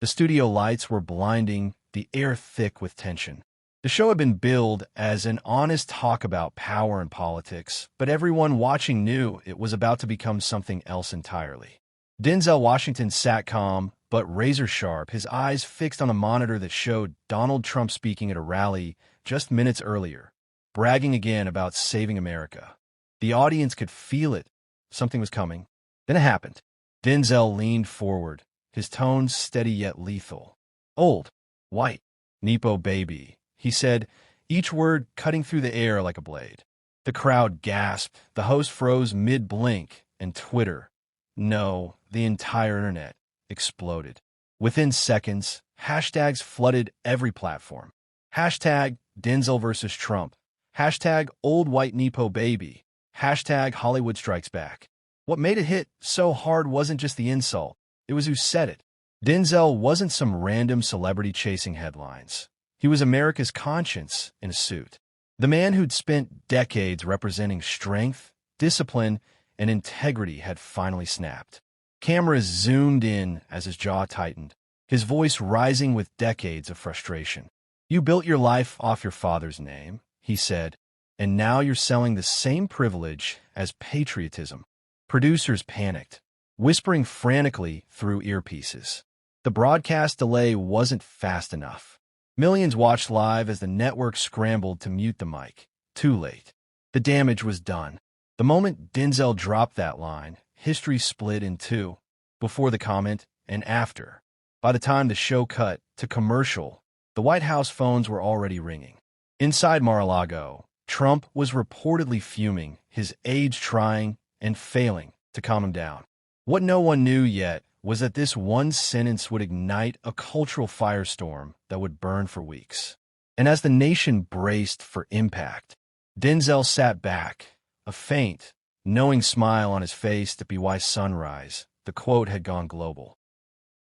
The studio lights were blinding, the air thick with tension. The show had been billed as an honest talk about power and politics, but everyone watching knew it was about to become something else entirely. Denzel Washington sat calm, but razor-sharp, his eyes fixed on a monitor that showed Donald Trump speaking at a rally just minutes earlier, bragging again about saving America. The audience could feel it. Something was coming. Then it happened. Denzel leaned forward, his tone steady yet lethal. "Old, white, Nepo baby," he said, each word cutting through the air like a blade. The crowd gasped, the host froze mid-blink, and Twitter, no, the entire internet, exploded. Within seconds, hashtags flooded every platform. Hashtag Denzel versus Trump. Hashtag old white Nepo baby. Hashtag Hollywood strikes back. What made it hit so hard wasn't just the insult, it was who said it. Denzel wasn't some random celebrity chasing headlines. He was America's conscience in a suit. The man who'd spent decades representing strength, discipline, and integrity had finally snapped. Cameras zoomed in as his jaw tightened, his voice rising with decades of frustration. "You built your life off your father's name," he said, "and now you're selling the same privilege as patriotism." Producers panicked, whispering frantically through earpieces. The broadcast delay wasn't fast enough. Millions watched live as the network scrambled to mute the mic. Too late. The damage was done. The moment Denzel dropped that line, history split in two, before the comment and after. By the time the show cut to commercial, the White House phones were already ringing. Inside Mar-a-Lago, Trump was reportedly fuming, his aides trying and failing to calm him down. What no one knew yet was that this one sentence would ignite a cultural firestorm that would burn for weeks. And as the nation braced for impact, Denzel sat back, a faint, knowing smile on his face to be why sunrise. The quote had gone global.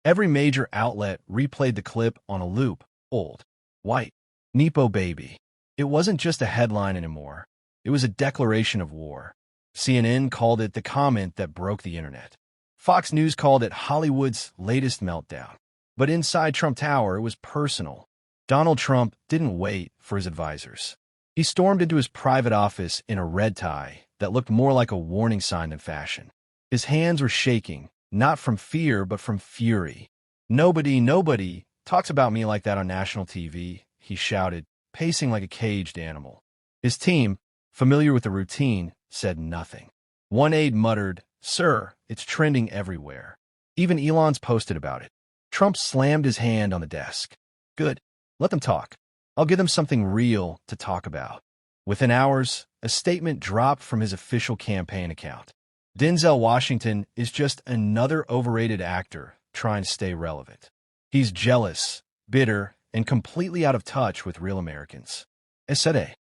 Every major outlet replayed the clip on a loop. Old, white, Nepo baby. It wasn't just a headline anymore. It was a declaration of war. CNN called it the comment that broke the internet. Fox News called it Hollywood's latest meltdown. But inside Trump Tower, it was personal. Donald Trump didn't wait for his advisors. He stormed into his private office in a red tie that looked more like a warning sign than fashion. His hands were shaking, not from fear, but from fury. Nobody talks about me like that on national TV, he shouted, pacing like a caged animal. His team, familiar with the routine, said nothing. One aide muttered, "Sir, it's trending everywhere." Even Elon's posted about it. Trump slammed his hand on the desk. "Good. Let them talk. I'll give them something real to talk about." Within hours, a statement dropped from his official campaign account. Denzel Washington is just another overrated actor trying to stay relevant. He's jealous, bitter, and completely out of touch with real Americans. Essere.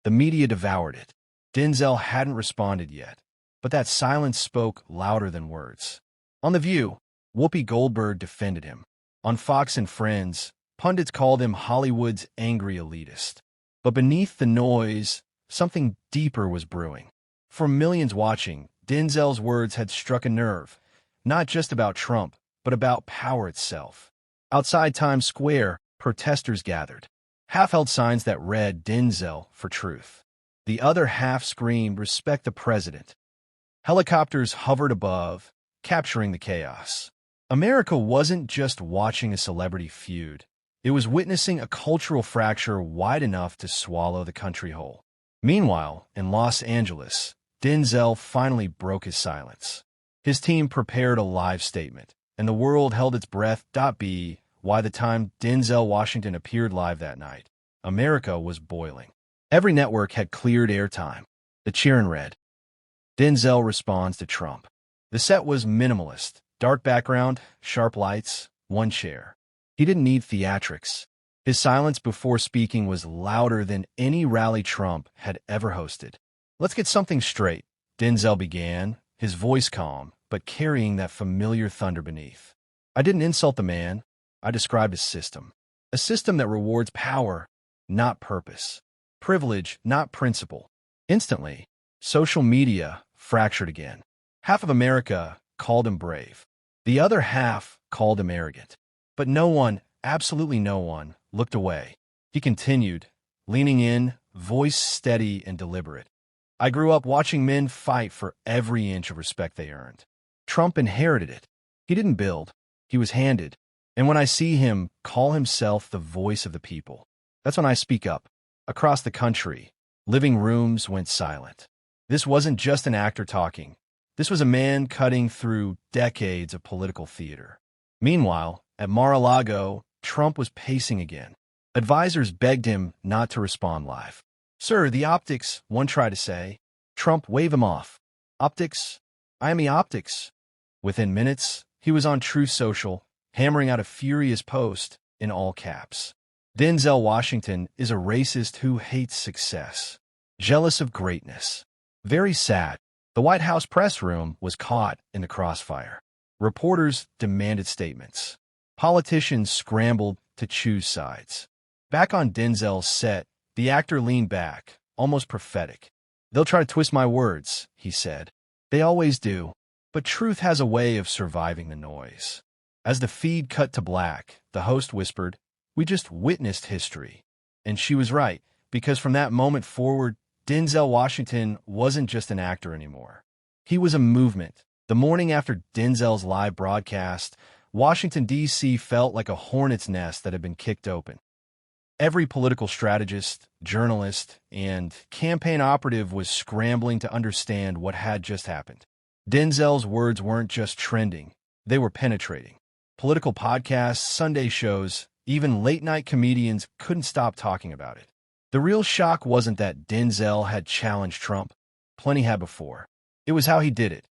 The media devoured it. Denzel hadn't responded yet, but that silence spoke louder than words. On The View, Whoopi Goldberg defended him. On Fox and Friends, pundits called him Hollywood's angry elitist. But beneath the noise, something deeper was brewing. For millions watching, Denzel's words had struck a nerve, not just about Trump, but about power itself. Outside Times Square, protesters gathered. Half held signs that read Denzel for truth. The other half screamed, "Respect the president." Helicopters hovered above, capturing the chaos. America wasn't just watching a celebrity feud. It was witnessing a cultural fracture wide enough to swallow the country whole. Meanwhile, in Los Angeles, Denzel finally broke his silence. His team prepared a live statement, and the world held its breath. By the time Denzel Washington appeared live that night, America was boiling. Every network had cleared airtime. The cheering read, "Denzel responds to Trump." The set was minimalist, dark background, sharp lights, one chair. He didn't need theatrics. His silence before speaking was louder than any rally Trump had ever hosted. "Let's get something straight," Denzel began, his voice calm, but carrying that familiar thunder beneath. "I didn't insult the man. I described a system. A system that rewards power, not purpose. Privilege, not principle." Instantly, social media fractured again. Half of America called him brave. The other half called him arrogant. But no one, absolutely no one, looked away. He continued, leaning in, voice steady and deliberate. I grew up watching men fight for every inch of respect they earned. Trump inherited it. He didn't build. He was handed. And when I see him call himself the voice of the people, that's when I speak up. Across the country, living rooms went silent. This wasn't just an actor talking. This was a man cutting through decades of political theater. Meanwhile, at Mar-a-Lago, Trump was pacing again. Advisors begged him not to respond live. Sir, the optics, one tried to say. Trump waved him off. Optics? I am the optics. Within minutes, he was on Truth Social, hammering out a furious post in all caps. Denzel Washington is a racist who hates success, jealous of greatness. Very sad. The White House press room was caught in the crossfire. Reporters demanded statements. Politicians scrambled to choose sides. Back on Denzel's set, the actor leaned back, almost prophetic. They'll try to twist my words, he said. They always do. But truth has a way of surviving the noise. As the feed cut to black, the host whispered, "We just witnessed history." And she was right, because from that moment forward, Denzel Washington wasn't just an actor anymore. He was a movement. The morning after Denzel's live broadcast, Washington, D.C. felt like a hornet's nest that had been kicked open. Every political strategist, journalist, and campaign operative was scrambling to understand what had just happened. Denzel's words weren't just trending, they were penetrating. Political podcasts, Sunday shows, even late-night comedians couldn't stop talking about it. The real shock wasn't that Denzel had challenged Trump. Plenty had before. It was how he did it.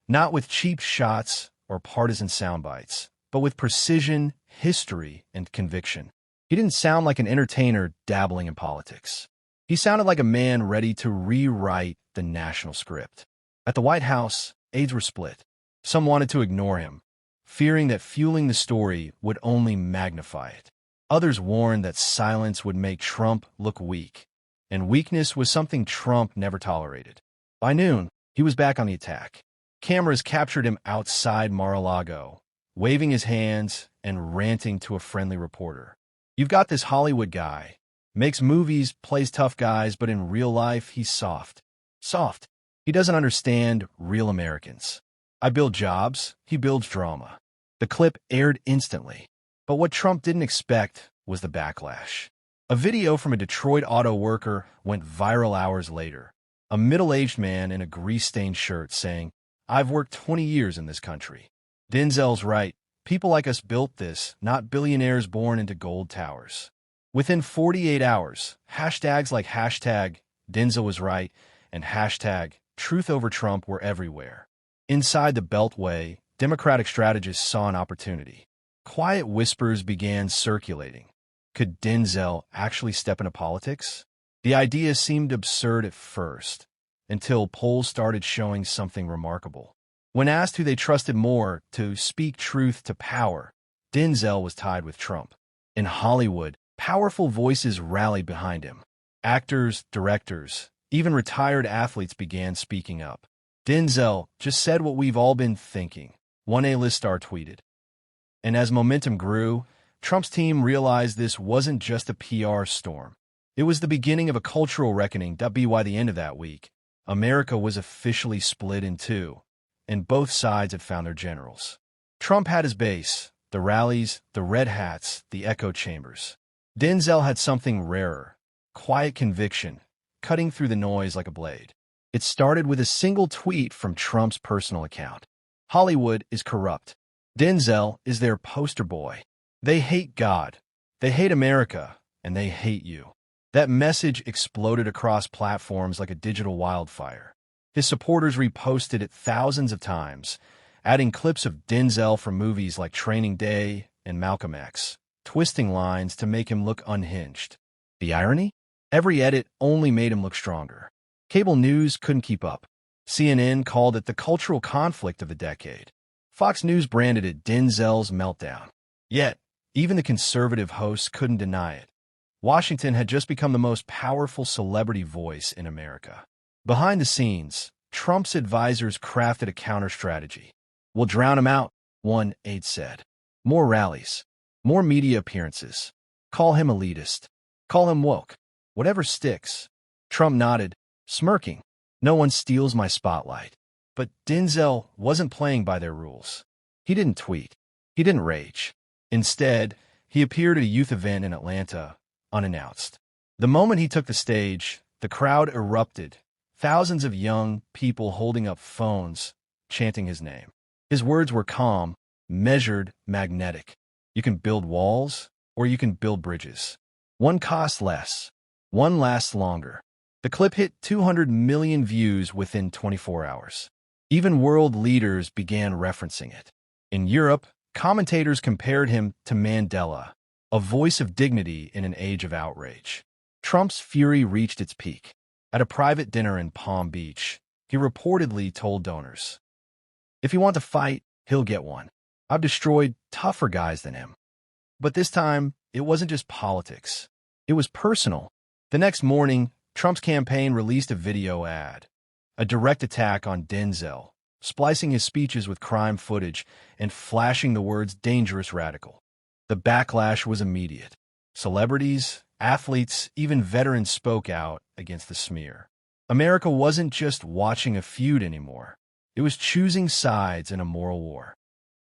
Not with cheap shots or partisan sound bites, but with precision, history, and conviction. He didn't sound like an entertainer dabbling in politics. He sounded like a man ready to rewrite the national script. At the White House, aides were split. Some wanted to ignore him, fearing that fueling the story would only magnify it. Others warned that silence would make Trump look weak, and weakness was something Trump never tolerated. By noon, he was back on the attack. Cameras captured him outside Mar-a-Lago, waving his hands and ranting to a friendly reporter. You've got this Hollywood guy. Makes movies, plays tough guys, but in real life, he's soft. Soft. He doesn't understand real Americans. I build jobs, he builds drama. The clip aired instantly. But what Trump didn't expect was the backlash. A video from a Detroit auto worker went viral hours later. A middle-aged man in a grease-stained shirt saying, "I've worked 20 years in this country." Denzel's right. People like us built this, not billionaires born into gold towers. Within 48 hours, hashtags like hashtag Denzel was right and hashtag Truth over Trump were everywhere. Inside the Beltway, Democratic strategists saw an opportunity. Quiet whispers began circulating. Could Denzel actually step into politics? The idea seemed absurd at first, until polls started showing something remarkable. When asked who they trusted more to speak truth to power, Denzel was tied with Trump. In Hollywood, powerful voices rallied behind him. Actors, directors, even retired athletes began speaking up. Denzel just said what we've all been thinking, one A-list star tweeted. And as momentum grew, Trump's team realized this wasn't just a PR storm. It was the beginning of a cultural reckoning. By the end of that week, America was officially split in two, and both sides had found their generals. Trump had his base, the rallies, the red hats, the echo chambers. Denzel had something rarer, quiet conviction, cutting through the noise like a blade. It started with a single tweet from Trump's personal account. Hollywood is corrupt. Denzel is their poster boy. They hate God, they hate America, and they hate you. That message exploded across platforms like a digital wildfire. His supporters reposted it thousands of times, adding clips of Denzel from movies like Training Day and Malcolm X, twisting lines to make him look unhinged. The irony? Every edit only made him look stronger. Cable news couldn't keep up. CNN called it the cultural conflict of the decade. Fox News branded it Denzel's meltdown. Yet, even the conservative hosts couldn't deny it. Washington had just become the most powerful celebrity voice in America. Behind the scenes, Trump's advisors crafted a counter-strategy. "We'll drown him out," one aide said. More rallies. More media appearances. Call him elitist. Call him woke. Whatever sticks. Trump nodded, smirking. No one steals my spotlight. But Denzel wasn't playing by their rules. He didn't tweet. He didn't rage. Instead, he appeared at a youth event in Atlanta, unannounced. The moment he took the stage, the crowd erupted, thousands of young people holding up phones, chanting his name. His words were calm, measured, magnetic. You can build walls, or you can build bridges. One costs less. One lasts longer. The clip hit 200 million views within 24 hours. Even world leaders began referencing it. In Europe, commentators compared him to Mandela, a voice of dignity in an age of outrage. Trump's fury reached its peak. At a private dinner in Palm Beach, he reportedly told donors, "If you want to fight, he'll get one. I've destroyed tougher guys than him." But this time, it wasn't just politics. It was personal. The next morning, Trump's campaign released a video ad, a direct attack on Denzel, splicing his speeches with crime footage and flashing the words "dangerous radical." The backlash was immediate. Celebrities, athletes, even veterans spoke out against the smear. America wasn't just watching a feud anymore. It was choosing sides in a moral war.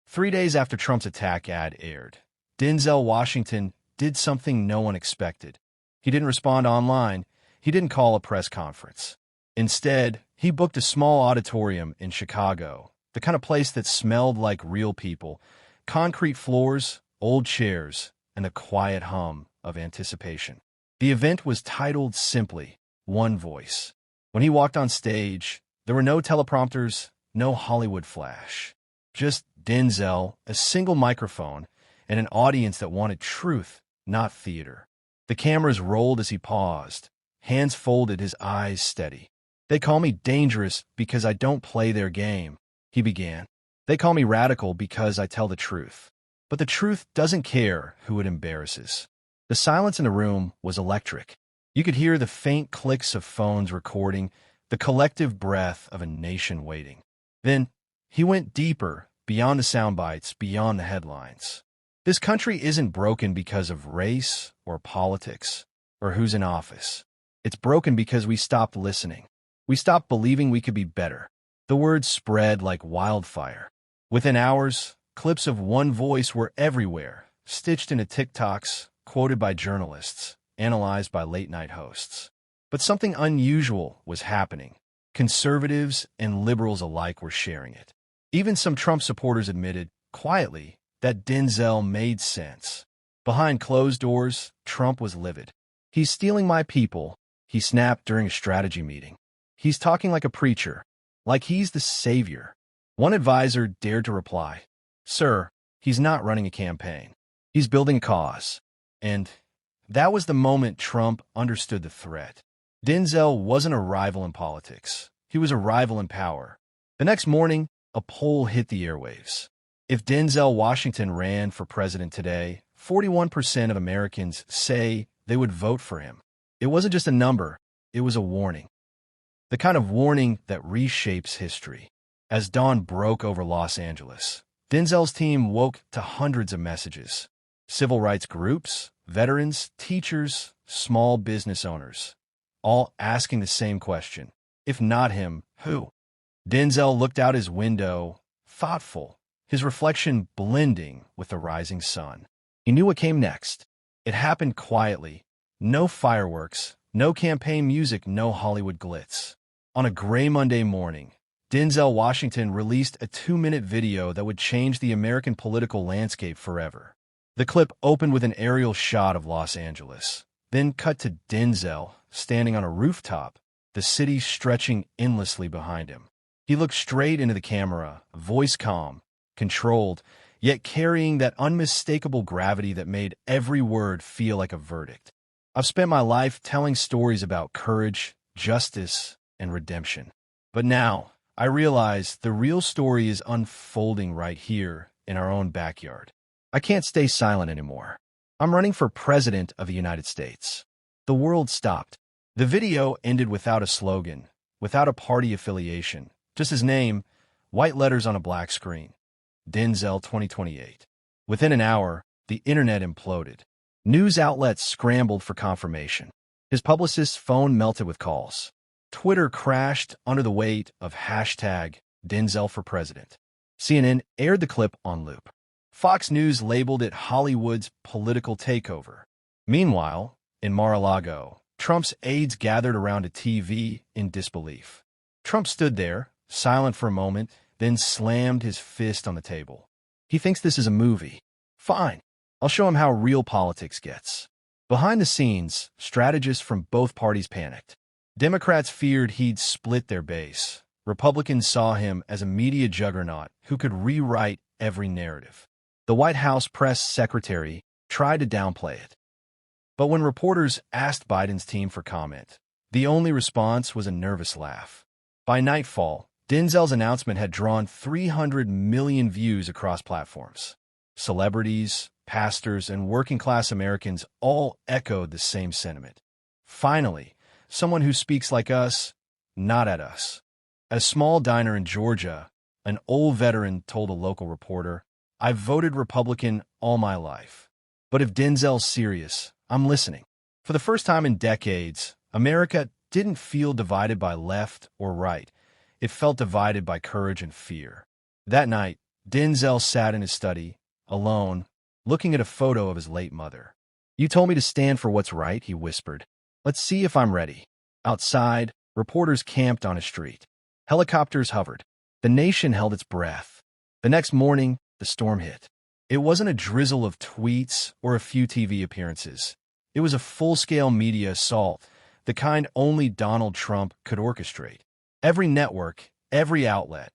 3 days after Trump's attack ad aired, Denzel Washington did something no one expected. He didn't respond online. He didn't call a press conference. Instead, he booked a small auditorium in Chicago, the kind of place that smelled like real people, concrete floors, old chairs, and a quiet hum of anticipation. The event was titled simply, "One Voice." When he walked on stage, there were no teleprompters, no Hollywood flash. Just Denzel, a single microphone, and an audience that wanted truth, not theater. The cameras rolled as he paused, hands folded, his eyes steady. "They call me dangerous because I don't play their game," he began. "They call me radical because I tell the truth. But the truth doesn't care who it embarrasses." The silence in the room was electric. You could hear the faint clicks of phones recording, the collective breath of a nation waiting. Then he went deeper, beyond the sound bites, beyond the headlines. This country isn't broken because of race or politics or who's in office. It's broken because we stopped listening. We stopped believing we could be better. The words spread like wildfire. Within hours, clips of One Voice were everywhere, stitched into TikToks, quoted by journalists, analyzed by late-night hosts. But something unusual was happening. Conservatives and liberals alike were sharing it. Even some Trump supporters admitted, quietly, that Denzel made sense. Behind closed doors, Trump was livid. "He's stealing my people," he snapped during a strategy meeting. "He's talking like a preacher, like he's the savior." One advisor dared to reply, "Sir, he's not running a campaign. He's building a cause." And that was the moment Trump understood the threat. Denzel wasn't a rival in politics. He was a rival in power. The next morning, a poll hit the airwaves. If Denzel Washington ran for president today, 41% of Americans say they would vote for him. It wasn't just a number, it was a warning. The kind of warning that reshapes history. As dawn broke over Los Angeles, Denzel's team woke to hundreds of messages. Civil rights groups, veterans, teachers, small business owners, all asking the same question. If not him, who? Denzel looked out his window, thoughtful, his reflection blending with the rising sun. He knew what came next. It happened quietly. No fireworks, no campaign music, no Hollywood glitz. On a gray Monday morning, Denzel Washington released a 2-minute video that would change the American political landscape forever. The clip opened with an aerial shot of Los Angeles, then cut to Denzel standing on a rooftop, the city stretching endlessly behind him. He looked straight into the camera, voice calm, controlled, yet carrying that unmistakable gravity that made every word feel like a verdict. "I've spent my life telling stories about courage, justice, and redemption. But now, I realize the real story is unfolding right here in our own backyard. I can't stay silent anymore. I'm running for president of the United States." The world stopped. The video ended without a slogan, without a party affiliation, just his name, white letters on a black screen. Denzel 2028. Within an hour, the internet imploded. News outlets scrambled for confirmation. His publicist's phone melted with calls. Twitter crashed under the weight of hashtag Denzel for president. CNN aired the clip on loop. Fox News labeled it Hollywood's political takeover. Meanwhile, in Mar-a-Lago, Trump's aides gathered around a TV in disbelief. Trump stood there, silent for a moment, then slammed his fist on the table. He thinks this is a movie. Fine. I'll show him how real politics gets. Behind the scenes, strategists from both parties panicked. Democrats feared he'd split their base. Republicans saw him as a media juggernaut who could rewrite every narrative. The White House press secretary tried to downplay it. But when reporters asked Biden's team for comment, the only response was a nervous laugh. By nightfall, Denzel's announcement had drawn 300 million views across platforms. Celebrities, pastors, and working-class Americans all echoed the same sentiment. Finally, someone who speaks like us, not at us. At a small diner in Georgia, an old veteran told a local reporter, "I've voted Republican all my life. But if Denzel's serious, I'm listening." For the first time in decades, America didn't feel divided by left or right. It felt divided by courage and fear. That night, Denzel sat in his study, alone, looking at a photo of his late mother. "You told me to stand for what's right," he whispered. "Let's see if I'm ready." Outside, reporters camped on a street. Helicopters hovered. The nation held its breath. The next morning, the storm hit. It wasn't a drizzle of tweets or a few TV appearances. It was a full-scale media assault, the kind only Donald Trump could orchestrate. Every network, every outlet,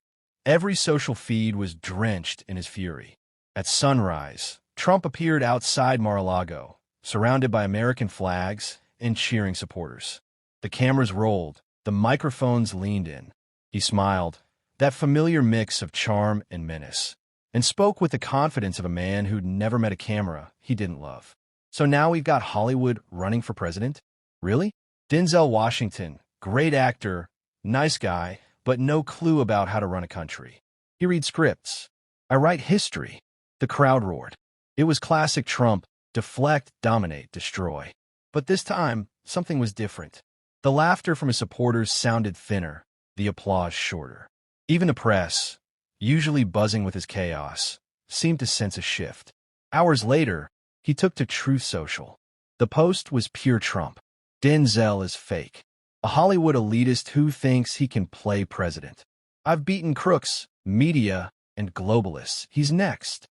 every social feed was drenched in his fury. At sunrise, Trump appeared outside Mar-a-Lago, surrounded by American flags and cheering supporters. The cameras rolled, the microphones leaned in. He smiled, that familiar mix of charm and menace, and spoke with the confidence of a man who'd never met a camera he didn't love. "So now we've got Hollywood running for president? Really? Denzel Washington, great actor, nice guy, but no clue about how to run a country. He reads scripts. I write history." The crowd roared. It was classic Trump: deflect, dominate, destroy. But this time, something was different. The laughter from his supporters sounded thinner, the applause shorter. Even the press, usually buzzing with his chaos, seemed to sense a shift. Hours later, he took to Truth Social. The post was pure Trump. "Denzel is fake. A Hollywood elitist who thinks he can play president. I've beaten crooks, media, and globalists. He's next."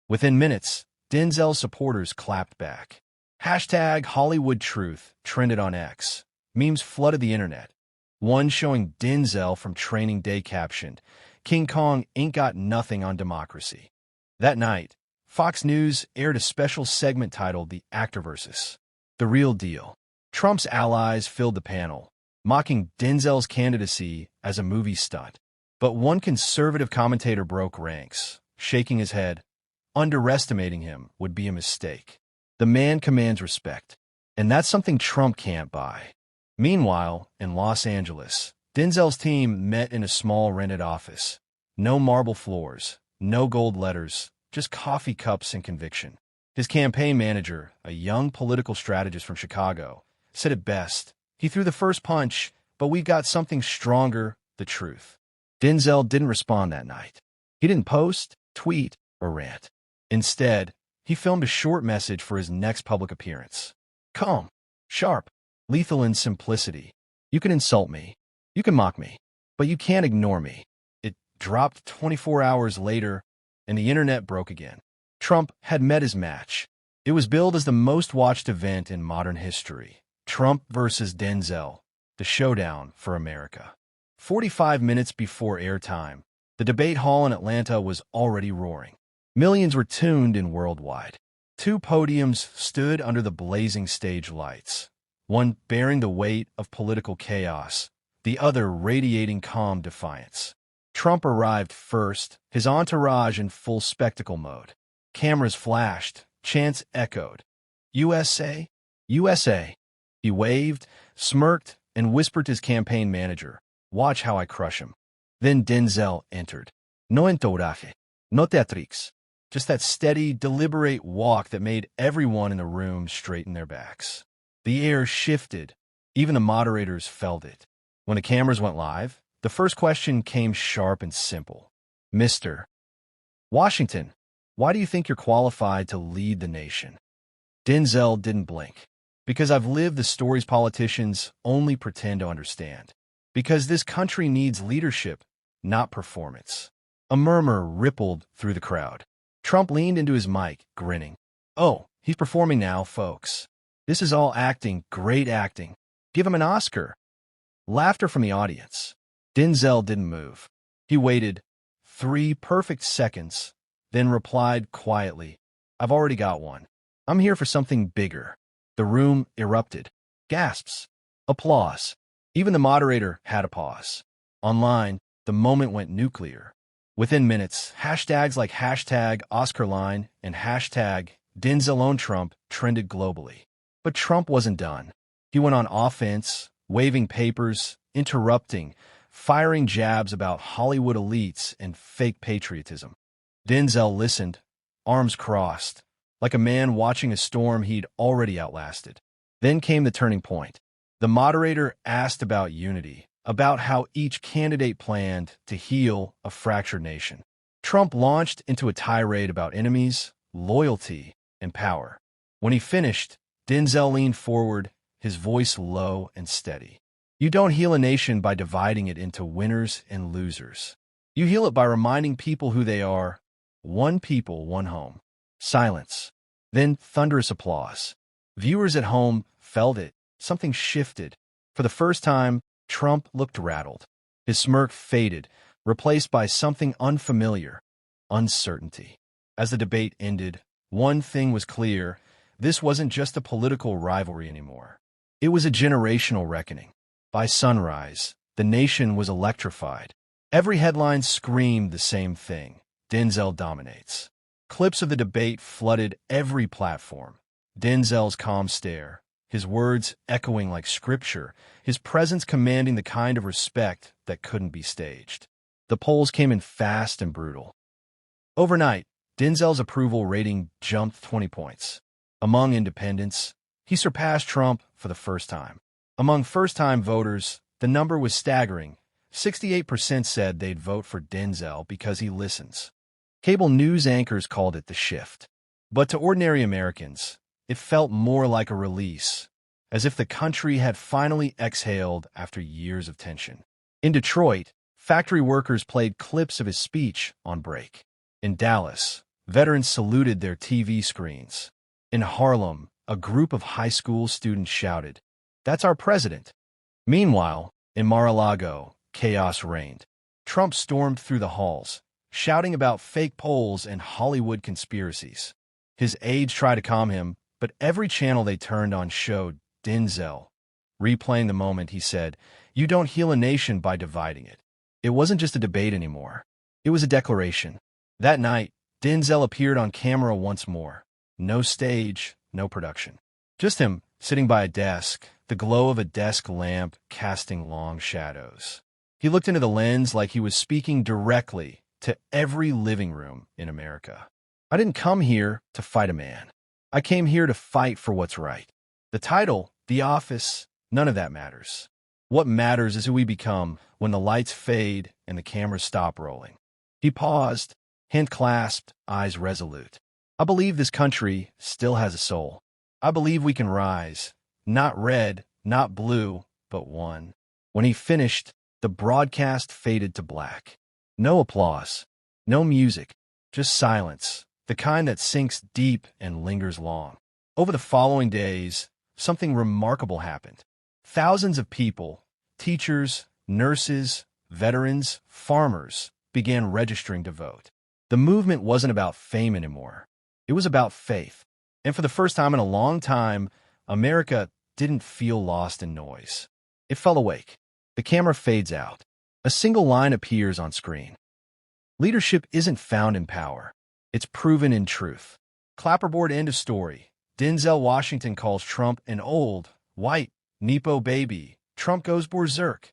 Within minutes, Denzel's supporters clapped back. Hashtag Hollywood Truth trended on X. Memes flooded the internet. One showing Denzel from Training Day captioned, "King Kong ain't got nothing on democracy." That night, Fox News aired a special segment titled The Actorversus. The real deal. Trump's allies filled the panel, mocking Denzel's candidacy as a movie stunt. But one conservative commentator broke ranks, shaking his head. Underestimating him would be a mistake. The man commands respect, and that's something Trump can't buy. Meanwhile, in Los Angeles, Denzel's team met in a small rented office. No marble floors, no gold letters, just coffee cups and conviction. His campaign manager, a young political strategist from Chicago, said it best. "He threw the first punch, but we've got something stronger, the truth." Denzel didn't respond that night. He didn't post, tweet, or rant. Instead, he filmed a short message for his next public appearance. Calm, sharp, lethal in simplicity. "You can insult me, you can mock me, but you can't ignore me." It dropped 24 hours later, and the internet broke again. Trump had met his match. It was billed as the most watched event in modern history. Trump versus Denzel, the showdown for America. 45 minutes before airtime, the debate hall in Atlanta was already roaring. Millions were tuned in worldwide. Two podiums stood under the blazing stage lights, one bearing the weight of political chaos, the other radiating calm defiance. Trump arrived first, his entourage in full spectacle mode. Cameras flashed, chants echoed. "USA, USA." He waved, smirked, and whispered to his campaign manager, "Watch how I crush him." Then Denzel entered. "No entourage, no teatrix. Just that steady, deliberate walk that made everyone in the room straighten their backs. The air shifted. Even the moderators felt it. When the cameras went live, the first question came sharp and simple. Mr. Washington, why do you think you're qualified to lead the nation? Denzel didn't blink. Because I've lived the stories politicians only pretend to understand. Because this country needs leadership, not performance. A murmur rippled through the crowd. Trump leaned into his mic, grinning. Oh, he's performing now, folks. This is all acting, great acting. Give him an Oscar. Laughter from the audience. Denzel didn't move. He waited 3 perfect seconds, then replied quietly, I've already got one. I'm here for something bigger. The room erupted. Gasps. Applause. Even the moderator had a pause. Online, the moment went nuclear. Within minutes, hashtags like hashtag #OscarLine and hashtag #DenzelOwnTrump trended globally. But Trump wasn't done. He went on offense, waving papers, interrupting, firing jabs about Hollywood elites and fake patriotism. Denzel listened, arms crossed, like a man watching a storm he'd already outlasted. Then came the turning point. The moderator asked about unity, about how each candidate planned to heal a fractured nation. Trump launched into a tirade about enemies, loyalty, and power. When he finished, Denzel leaned forward, his voice low and steady. You don't heal a nation by dividing it into winners and losers. You heal it by reminding people who they are. One people, one home. Silence. Then thunderous applause. Viewers at home felt it. Something shifted. For the first time, Trump looked rattled. His smirk faded, replaced by something unfamiliar. Uncertainty. As the debate ended, one thing was clear. This wasn't just a political rivalry anymore. It was a generational reckoning. By sunrise, the nation was electrified. Every headline screamed the same thing. Denzel dominates. Clips of the debate flooded every platform. Denzel's calm stare, his words echoing like scripture, his presence commanding the kind of respect that couldn't be staged. The polls came in fast and brutal. Overnight, Denzel's approval rating jumped 20 points. Among independents, he surpassed Trump for the first time. Among first-time voters, the number was staggering. 68% said they'd vote for Denzel because he listens. Cable news anchors called it the shift. But to ordinary Americans, it felt more like a release, as if the country had finally exhaled after years of tension. In Detroit, factory workers played clips of his speech on break. In Dallas, veterans saluted their TV screens. In Harlem, a group of high school students shouted, "That's our president." Meanwhile, in Mar-a-Lago, chaos reigned. Trump stormed through the halls, shouting about fake polls and Hollywood conspiracies. His aides tried to calm him, but every channel they turned on showed Denzel. Replaying the moment, he said, "You don't heal a nation by dividing it." It wasn't just a debate anymore. It was a declaration. That night, Denzel appeared on camera once more. No stage, no production. Just him, sitting by a desk, the glow of a desk lamp casting long shadows. He looked into the lens like he was speaking directly to every living room in America. I didn't come here to fight a man. I came here to fight for what's right. The title, the office, none of that matters. What matters is who we become when the lights fade and the cameras stop rolling. He paused, hand clasped, eyes resolute. I believe this country still has a soul. I believe we can rise. Not red, not blue, but one. When he finished, the broadcast faded to black. No applause, no music, just silence, the kind that sinks deep and lingers long. Over the following days, something remarkable happened. Thousands of people, teachers, nurses, veterans, farmers, began registering to vote. The movement wasn't about fame anymore. It was about faith. And for the first time in a long time, America didn't feel lost in noise. It fell awake. The camera fades out. A single line appears on screen. Leadership isn't found in power. It's proven in truth. Clapperboard, end of story. Denzel Washington calls Trump an old, white, Nepo baby. Trump goes berserk.